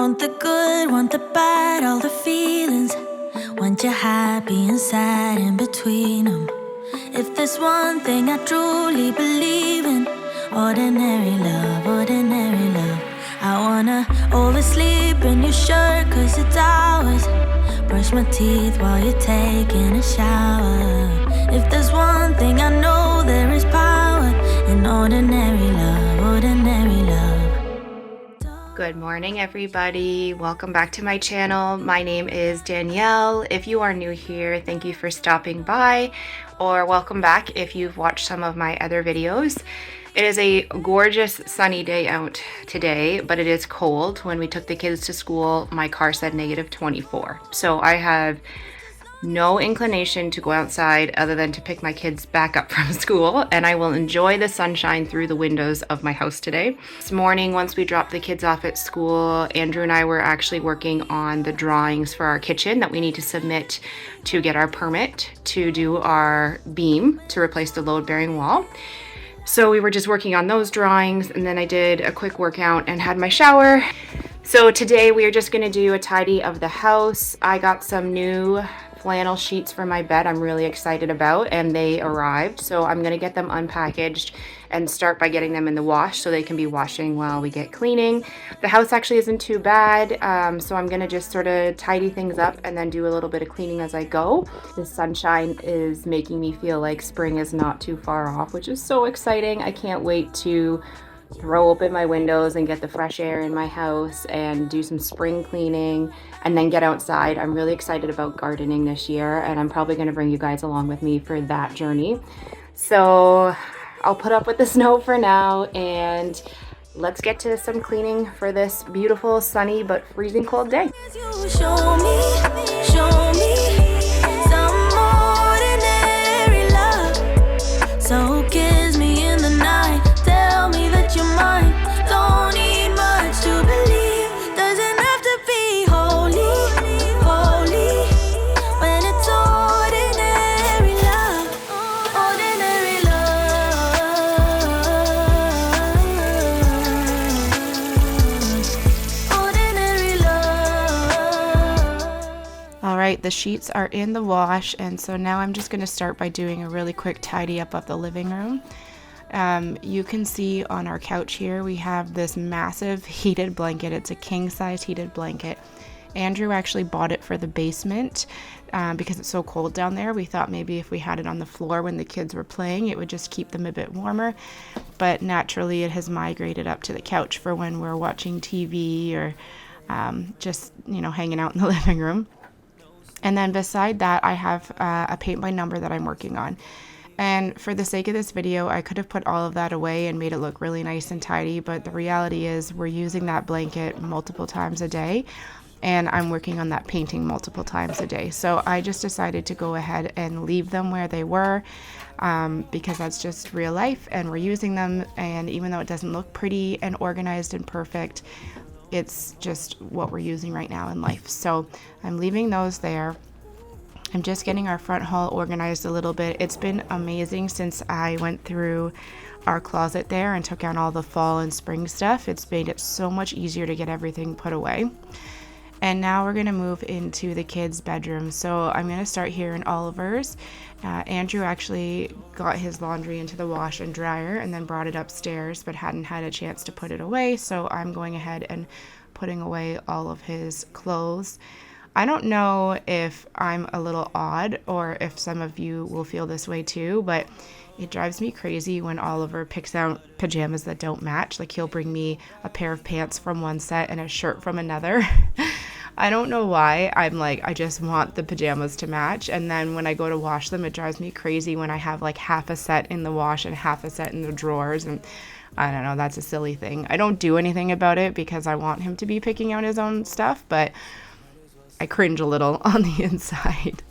Want the good, want the bad, all the feelings. Want you happy and sad in between them. If there's one thing I truly believe in, ordinary love, ordinary love. I wanna oversleep in your shirt 'cause it's ours. Brush my teeth while you're taking a shower. If there's one thing I know, there is power in ordinary love, ordinary love. Good morning, everybody. Welcome back to my channel. My name is Danielle. If you are new here, thank you for stopping by, or welcome back if you've watched some of my other videos. It is a gorgeous sunny day out today, but it is cold. When we took the kids to school, my car said -24. So I have no inclination to go outside other than to pick my kids back up from school, and I will enjoy the sunshine through the windows of my house today. This morning, once we dropped the kids off at school, Andrew and I were actually working on the drawings for our kitchen that we need to submit to get our permit to do our beam to replace the load-bearing wall. So we were just working on those drawings, and then I did a quick workout and had my shower. So today we are just going to do a tidy of the house. I got some new flannel sheets for my bed I'm really excited about, and they arrived. So I'm going to get them unpackaged and start by getting them in the wash so they can be washing while we get cleaning. The house actually isn't too bad, so I'm going to just sort of tidy things up and then do a little bit of cleaning as I go. The sunshine is making me feel like spring is not too far off, which is so exciting. I can't wait to throw open my windows and get the fresh air in my house and do some spring cleaning and then get outside. I'm really excited about gardening this year, and I'm probably going to bring you guys along with me for that journey. So I'll put up with the snow for now, and let's get to some cleaning for this beautiful sunny but freezing cold day. Show me some ordinary love. So kiss me in the night. Tell me that you're mine. Don't need much to believe. Doesn't have to be holy, holy. When it's ordinary love, ordinary love, ordinary love. All right, the sheets are in the wash, and so now I'm just going to start by doing a really quick tidy up of the living room. You can see on our couch here, we have this massive heated blanket. It's a king-size heated blanket. Andrew actually bought it for the basement because it's so cold down there. We thought maybe if we had it on the floor when the kids were playing, it would just keep them a bit warmer. But naturally, it has migrated up to the couch for when we're watching TV or just, hanging out in the living room. And then beside that, I have a paint by number that I'm working on. And for the sake of this video, I could have put all of that away and made it look really nice and tidy, but the reality is we're using that blanket multiple times a day, and I'm working on that painting multiple times a day. So I just decided to go ahead and leave them where they were because that's just real life, and we're using them, and even though it doesn't look pretty and organized and perfect, it's just what we're using right now in life. So I'm leaving those there. I'm just getting our front hall organized a little bit. It's been amazing since I went through our closet there and took out all the fall and spring stuff. It's made it so much easier to get everything put away. And now we're going to move into the kids' bedroom. So I'm going to start here in Oliver's. Andrew actually got his laundry into the wash and dryer and then brought it upstairs, but hadn't had a chance to put it away. So I'm going ahead and putting away all of his clothes. I don't know if I'm a little odd or if some of you will feel this way too, but it drives me crazy when Oliver picks out pajamas that don't match. Like, he'll bring me a pair of pants from one set and a shirt from another. I don't know why. I'm like, I just want the pajamas to match. And then when I go to wash them, it drives me crazy when I have like half a set in the wash and half a set in the drawers. And I don't know, that's a silly thing. I don't do anything about it because I want him to be picking out his own stuff, but I cringe a little on the inside.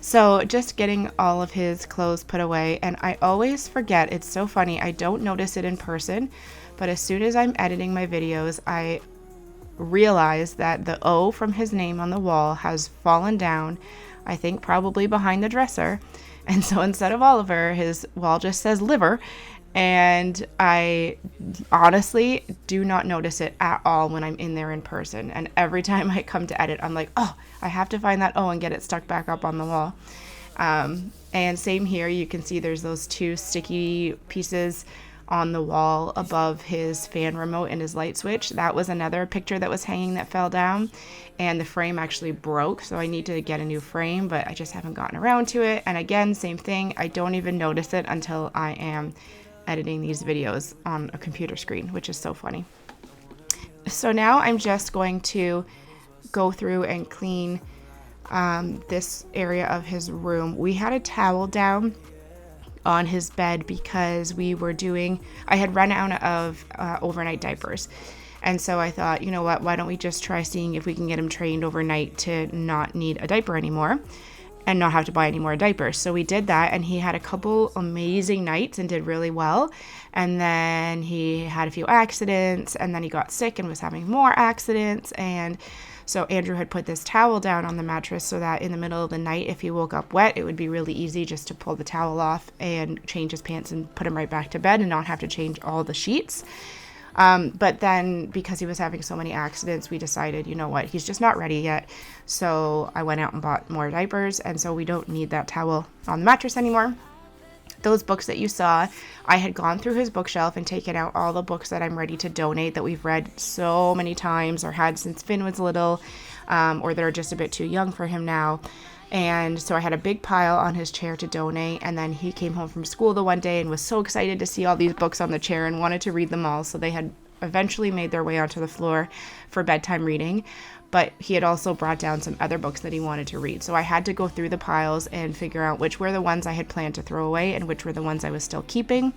So just getting all of his clothes put away, and I always forget. It's so funny. I don't notice it in person, but as soon as I'm editing my videos, I realize that the O from his name on the wall has fallen down, I think probably behind the dresser. And so instead of Oliver, his wall just says liver. And I honestly do not notice it at all when I'm in there in person. And every time I come to edit, I'm like, oh, I have to find that O and get it stuck back up on the wall. And same here, you can see there's those two sticky pieces on the wall above his fan remote and his light switch. That was another picture that was hanging that fell down, and the frame actually broke, so I need to get a new frame, but I just haven't gotten around to it. And again, same thing, I don't even notice it until I am editing these videos on a computer screen, which is so funny. So now I'm just going to go through and clean this area of his room. We had a towel down on his bed because I had run out of overnight diapers. And so I thought, you know what, why don't we just try seeing if we can get him trained overnight to not need a diaper anymore and not have to buy any more diapers. So we did that, and he had a couple amazing nights and did really well. And then he had a few accidents, and then he got sick and was having more accidents. And so Andrew had put this towel down on the mattress so that in the middle of the night, if he woke up wet, it would be really easy just to pull the towel off and change his pants and put him right back to bed and not have to change all the sheets. But then because he was having so many accidents, we decided, you know what, he's just not ready yet. So I went out and bought more diapers, and so we don't need that towel on the mattress anymore. Those books that you saw, I had gone through his bookshelf and taken out all the books that I'm ready to donate that we've read so many times or had since Finn was little, or that are just a bit too young for him now. And so I had a big pile on his chair to donate, and then he came home from school the one day and was so excited to see all these books on the chair and wanted to read them all. So they had eventually made their way onto the floor for bedtime reading, but he had also brought down some other books that he wanted to read. So I had to go through the piles and figure out which were the ones I had planned to throw away and which were the ones I was still keeping.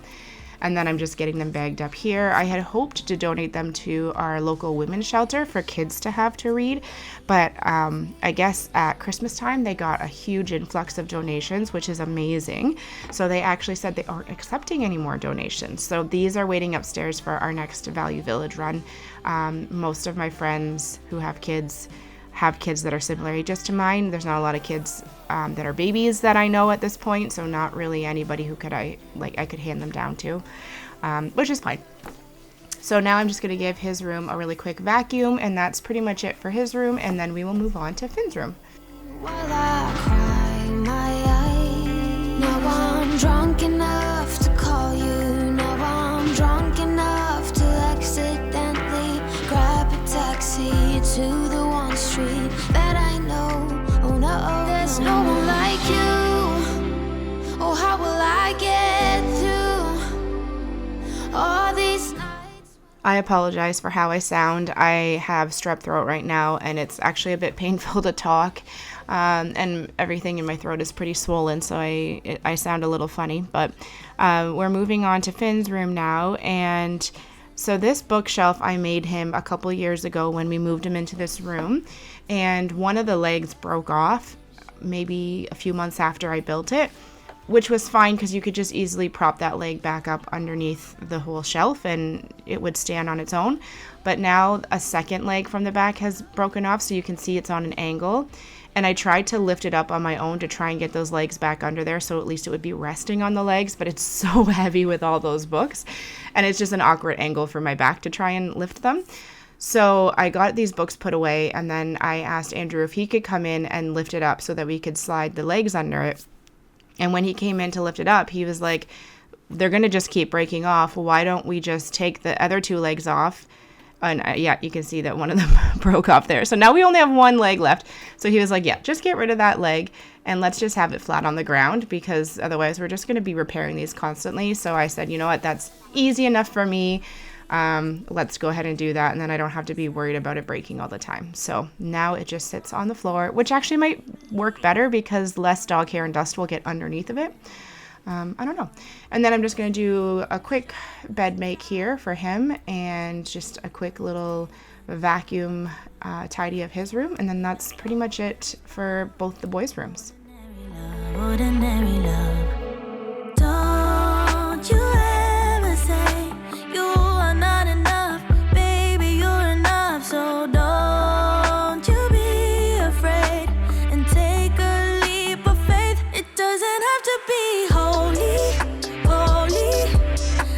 And then I'm just getting them bagged up here. I had hoped to donate them to our local women's shelter for kids to have to read, but I guess at Christmas time they got a huge influx of donations, which is amazing. So they actually said they aren't accepting any more donations. So these are waiting upstairs for our next Value Village run. Most of my friends who have kids that are similar ages to mine. There's not a lot of kids that are babies that I know at this point, so not really anybody who I could hand them down to, which is fine. So now I'm just going to give his room a really quick vacuum, and that's pretty much it for his room, and then we will move on to Finn's room. While I cry my eyes, now I'm drunk enough to call you, now I'm drunk enough to accidentally grab a taxi to the one street that I know. Oh no, there's no one like you. Oh, how will I get through all these nights? I apologize for how I sound. I have strep throat right now, and it's actually a bit painful to talk, and everything in my throat is pretty swollen, so I sound a little funny. But we're moving on to Finn's room now, and so this bookshelf I made him a couple years ago when we moved him into this room, and one of the legs broke off maybe a few months after I built it, which was fine because you could just easily prop that leg back up underneath the whole shelf and it would stand on its own. But now a second leg from the back has broken off, so you can see it's on an angle. And I tried to lift it up on my own to try and get those legs back under there so at least it would be resting on the legs, but it's so heavy with all those books, and it's just an awkward angle for my back to try and lift them. So I got these books put away, and then I asked Andrew if he could come in and lift it up so that we could slide the legs under it. And when he came in to lift it up, he was like, they're going to just keep breaking off. Why don't we just take the other two legs off? And yeah, you can see that one of them broke off there. So now we only have one leg left. So he was like, yeah, just get rid of that leg and let's just have it flat on the ground, because otherwise we're just going to be repairing these constantly. So I said, you know what, that's easy enough for me. Let's go ahead and do that. And then I don't have to be worried about it breaking all the time. So now it just sits on the floor, which actually might work better because less dog hair and dust will get underneath of it. I don't know. And then I'm just going to do a quick bed make here for him and just a quick little vacuum tidy of his room. And then that's pretty much it for both the boys' rooms. Ordinary love. Don't you ever say you are not enough, baby, you're enough. So don't you be afraid and take a leap of faith. It doesn't have to be holy, holy.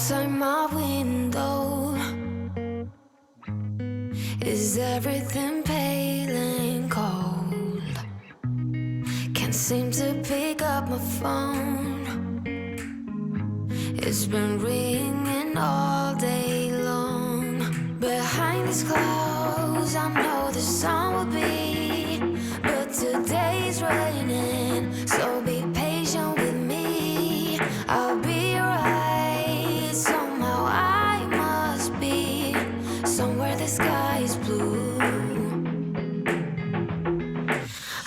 outside my window, is everything pale and cold? Can't seem to pick up my phone. It's been ringing all day long. Behind these clouds, I know the sun will be, but today's raining, so be patient with me. I'll be right. Somehow I must be somewhere the sky is blue.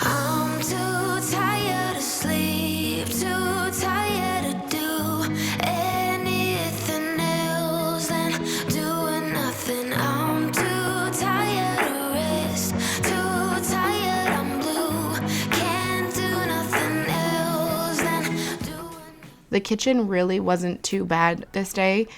I'm too tired to sleep, too tired to do anything else than doing nothing. I'm too tired to rest, too tired, I'm blue. Can't do nothing else than doing. The kitchen really wasn't too bad this day.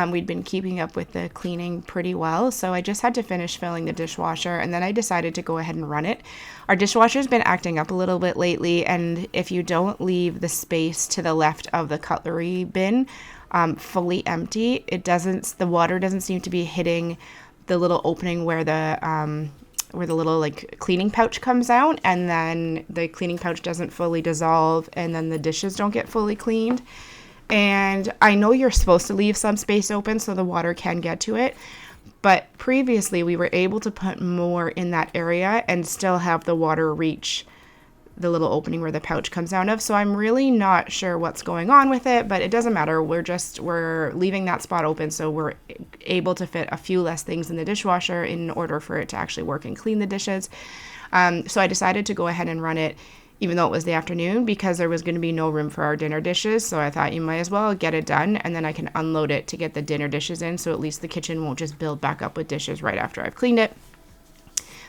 We'd been keeping up with the cleaning pretty well, so I just had to finish filling the dishwasher, and then I decided to go ahead and run it. Our dishwasher's been acting up a little bit lately, and if you don't leave the space to the left of the cutlery bin fully empty, the water doesn't seem to be hitting the little opening where the little like cleaning pouch comes out, and then the cleaning pouch doesn't fully dissolve, and then the dishes don't get fully cleaned. And I know you're supposed to leave some space open so the water can get to it, but previously we were able to put more in that area and still have the water reach the little opening where the pouch comes out of. So I'm really not sure what's going on with it, but it doesn't matter. We're leaving that spot open so we're able to fit a few less things in the dishwasher in order for it to actually work and clean the dishes. So I decided to go ahead and run it even though it was the afternoon, because there was going to be no room for our dinner dishes. So I thought you might as well get it done, and then I can unload it to get the dinner dishes in, so at least the kitchen won't just build back up with dishes right after I've cleaned it.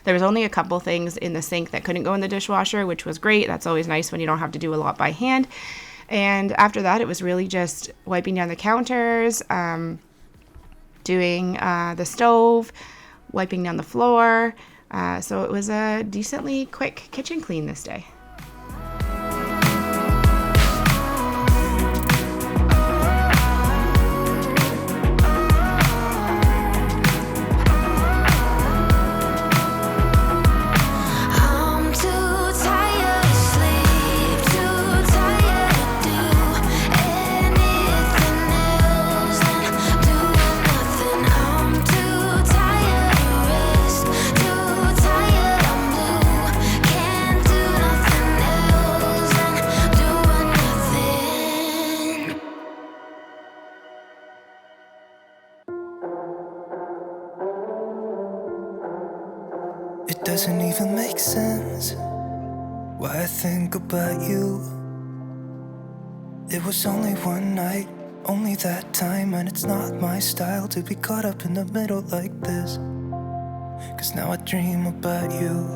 There was only a couple things in the sink that couldn't go in the dishwasher, which was great. That's always nice when you don't have to do a lot by hand. And after that, it was really just wiping down the counters, doing the stove, wiping down the floor. So it was a decently quick kitchen clean this day. It doesn't even make sense why I think about you. It was only one night, only that time, and it's not my style to be caught up in the middle like this. 'Cause now I dream about you.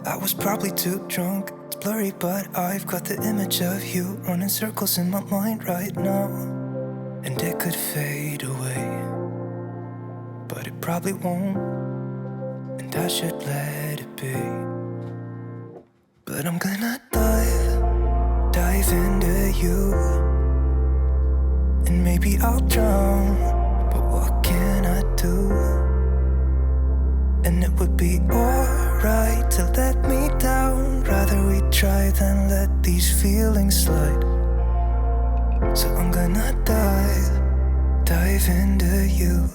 I was probably too drunk, it's blurry, but I've got the image of you running circles in my mind right now. And it could fade away, but it probably won't, and I should let it be. But I'm gonna dive into you, and maybe I'll drown, but what can I do? And it would be alright to let me down. Rather we try than let these feelings slide. So I'm gonna dive into you.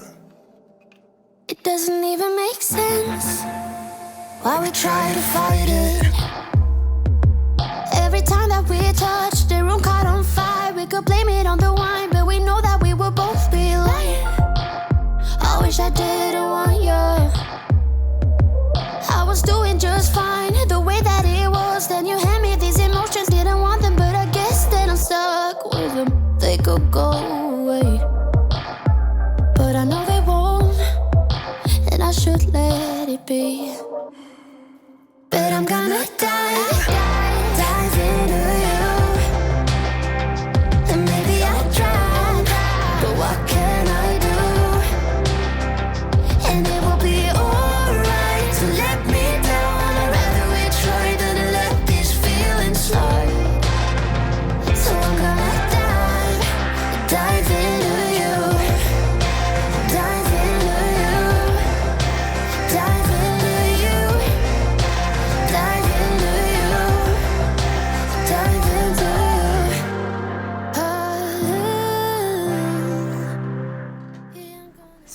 It doesn't even make sense why we try to fight it. Every time that we touch, the room caught on fire. We could blame it on the wine, but we know that we will both be lying. I wish I didn't want you. I was doing just fine, the way that it was. Then you hand me these emotions, didn't want them, but I guess that I'm stuck with them. They could go away, but I know they won't, and I should let it be. But I'm gonna dive into you, and maybe I'll try, but what can I do? And it will be alright to let me down. I'd rather we try than let these feelings slide. So I'm gonna dive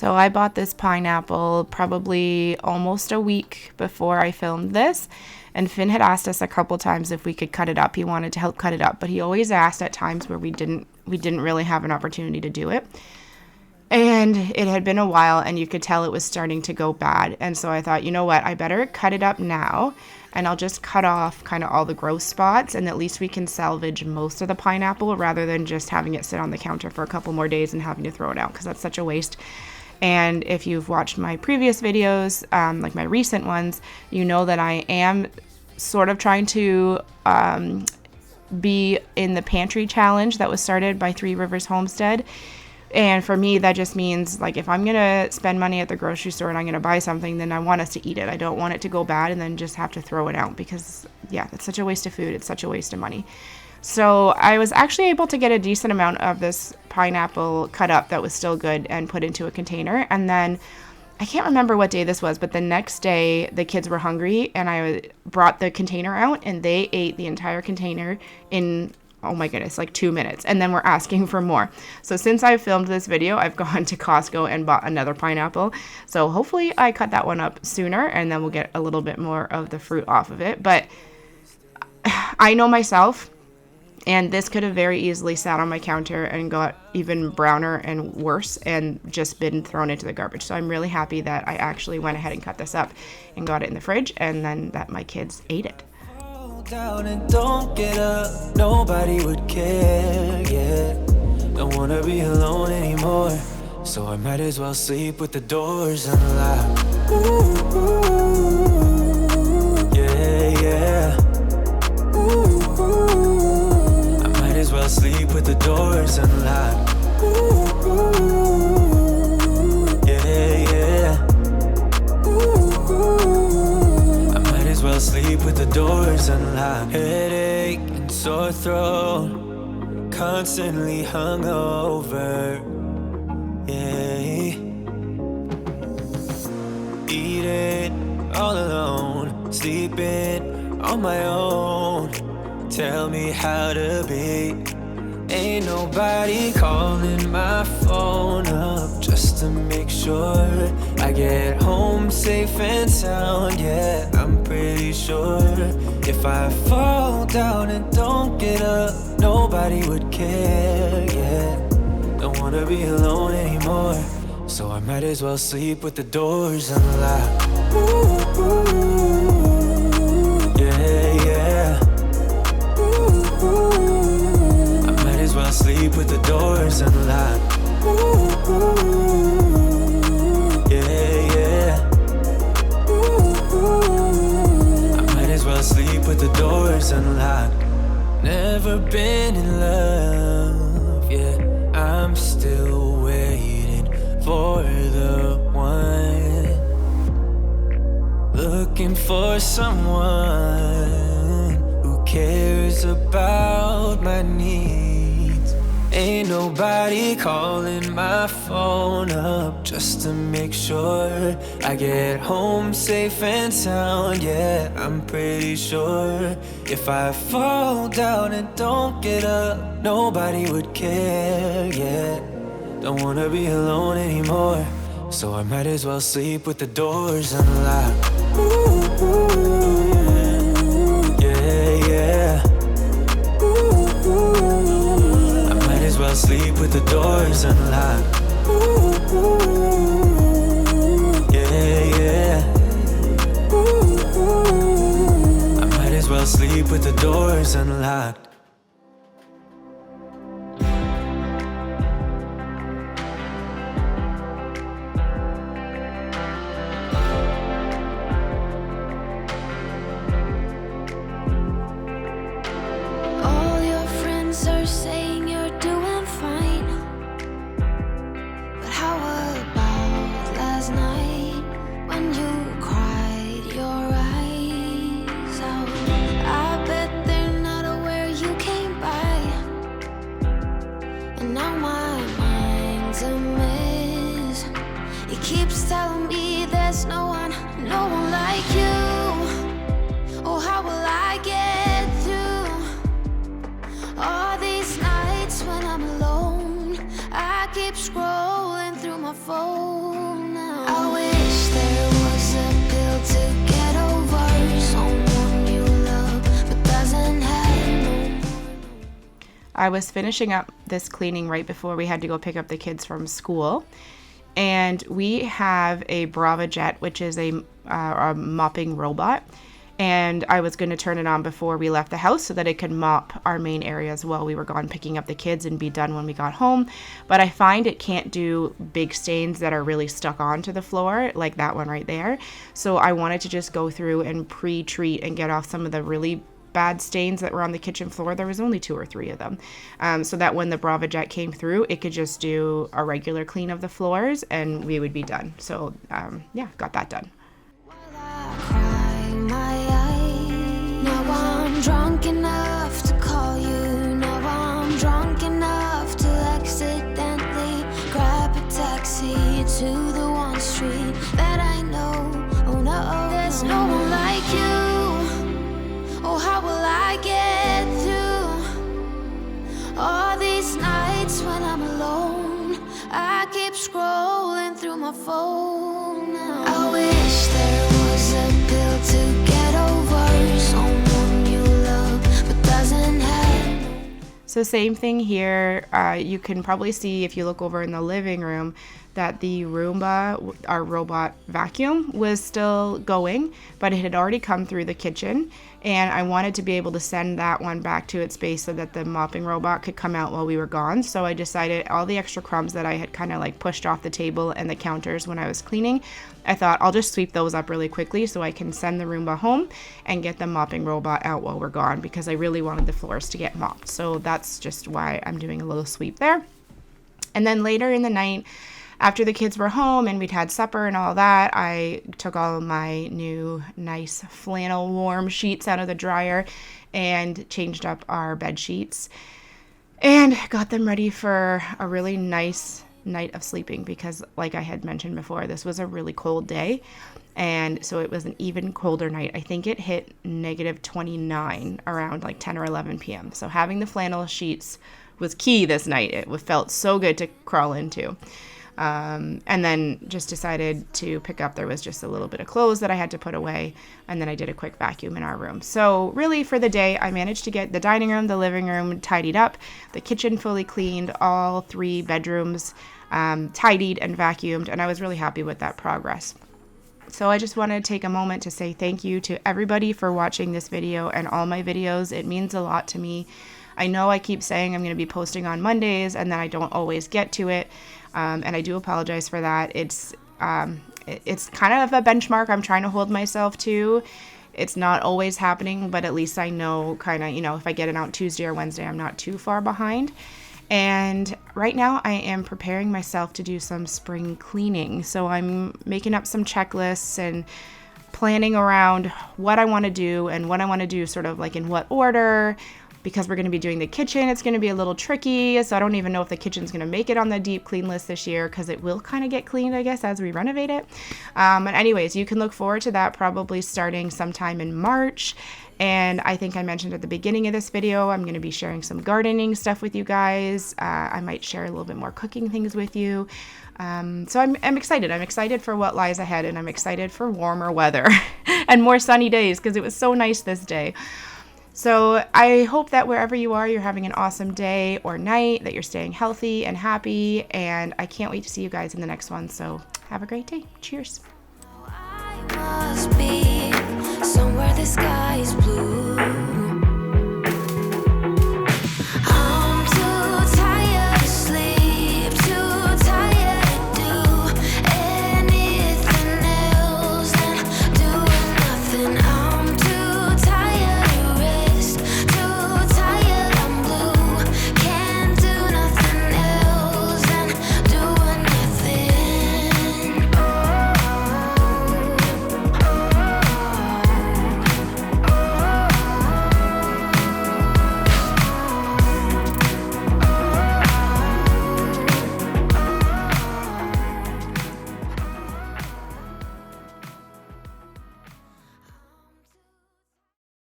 So I bought this pineapple probably almost a week before I filmed this, and Finn had asked us a couple times if we could cut it up. He wanted to help cut it up, but he always asked at times where we didn't really have an opportunity to do it. And it had been a while, and you could tell it was starting to go bad. And so I thought, you know what, I better cut it up now, and I'll just cut off kind of all the gross spots, and at least we can salvage most of the pineapple rather than just having it sit on the counter for a couple more days and having to throw it out, because that's such a waste. And if you've watched my previous videos, like my recent ones, you know that I am sort of trying to be in the pantry challenge that was started by Three Rivers Homestead. And for me, that just means, like, if I'm going to spend money at the grocery store and I'm going to buy something, then I want us to eat it. I don't want it to go bad and then just have to throw it out, because, yeah, it's such a waste of food. It's such a waste of money. So I was actually able to get a decent amount of this pineapple cut up that was still good and put into a container. And then I can't remember what day this was, but the next day the kids were hungry and I brought the container out and they ate the entire container in, oh my goodness, like 2 minutes, and then we're asking for more. So since I filmed this video, I've gone to Costco and bought another pineapple. So hopefully I cut that one up sooner and then we'll get a little bit more of the fruit off of it. But I know myself, and this could have very easily sat on my counter and got even browner and worse and just been thrown into the garbage. So I'm really happy that I actually went ahead and cut this up and got it in the fridge, and then that my kids ate it. Down and don't get up, nobody would care, yeah. Don't wanna be alone anymore, so I might as well sleep with the doors unlocked. Ooh, yeah, yeah. I might as well sleep with the doors unlocked. Yeah, yeah. Well, sleep with the doors unlocked. Headache and sore throat, constantly hungover, yeah. Eating all alone, sleeping on my own. Tell me how to be. Ain't nobody calling my phone up just to make sure I get home safe and sound, yeah. I'm pretty sure if I fall down and don't get up, nobody would care, yeah. Don't wanna be alone anymore, so I might as well sleep with the doors unlocked. Yeah, yeah. Sleep with the doors unlocked. Yeah, yeah. I might as well sleep with the doors unlocked. Never been in love, yeah. I'm still waiting for the one. Looking for someone who cares about my needs. Ain't nobody calling my phone up just to make sure I get home safe and sound, yeah. I'm pretty sure if I fall down and don't get up, nobody would care, yeah. Don't wanna be alone anymore, so I might as well sleep with the doors unlocked. Yeah, yeah. Well, sleep with the doors unlocked. Yeah, yeah. I might as well sleep with the doors unlocked. All your friends are saying you're doing fine, but how about last night when you cried your eyes out? I bet they're not aware you came by, and now my mind's a mess. It keeps telling me there's no one like you. Oh, how will I get through all these nights when I'm alone? I keep scrolling through my phone, I was finishing up this cleaning right before we had to go pick up the kids from school. And we have a Brava Jet, which is a mopping robot. And I was going to turn it on before we left the house so that it could mop our main areas while we were gone picking up the kids and be done when we got home. But I find it can't do big stains that are really stuck onto the floor, like that one right there. So I wanted to just go through and pre-treat and get off some of the really bad stains that were on the kitchen floor. There was only 2 or 3 of them. So that when the Brava Jet came through, it could just do a regular clean of the floors and we would be done. So yeah, got that done. Drunk enough to call you. Now I'm drunk enough to accidentally grab a taxi to the one street that I know. Oh no, there's no one like you. Oh, how will I get through all these nights when I'm alone? I keep scrolling through my phone. I wish there was a pill to get over someone. So same thing here. You can probably see if you look over in the living room that the Roomba, our robot vacuum, was still going, but it had already come through the kitchen. And I wanted to be able to send that one back to its base so that the mopping robot could come out while we were gone. So I decided all the extra crumbs that I had kind of like pushed off the table and the counters when I was cleaning, I thought I'll just sweep those up really quickly so I can send the Roomba home and get the mopping robot out while we're gone, because I really wanted the floors to get mopped. So that's just why I'm doing a little sweep there. And then later in the night, after the kids were home and we'd had supper and all that, I took all of my new nice flannel warm sheets out of the dryer and changed up our bed sheets and got them ready for a really nice night of sleeping, because like I had mentioned before, this was a really cold day, and so it was an even colder night. I think it hit -29 around like 10 or 11 p.m. So having the flannel sheets was key this night. It felt so good to crawl into. And then just decided to pick up, there was just a little bit of clothes that I had to put away, and then I did a quick vacuum in our room. So really for the day, I managed to get the dining room, the living room tidied up, the kitchen fully cleaned, all 3 bedrooms tidied and vacuumed, and I was really happy with that progress. So I just wanted to take a moment to say thank you to everybody for watching this video and all my videos. It means a lot to me. I know I keep saying I'm going to be posting on Mondays and then I don't always get to it. And I do apologize for that. It's kind of a benchmark I'm trying to hold myself to. It's not always happening, but at least I know kind of, if I get it out Tuesday or Wednesday, I'm not too far behind. And right now I am preparing myself to do some spring cleaning. So I'm making up some checklists and planning around what I want to do and what I want to do sort of like in what order. Because we're going to be doing the kitchen, it's going to be a little tricky, so I don't even know if the kitchen's going to make it on the deep clean list this year, because it will kind of get cleaned, I guess, as we renovate it. And anyways, you can look forward to that probably starting sometime in March. And I think I mentioned at the beginning of this video, I'm going to be sharing some gardening stuff with you guys. I might share a little bit more cooking things with you. So I'm excited. I'm excited for what lies ahead, and I'm excited for warmer weather and more sunny days, because it was so nice this day. So I hope that wherever you are, you're having an awesome day or night, that you're staying healthy and happy, and I can't wait to see you guys in the next one. So have a great day. Cheers. I must be somewhere the sky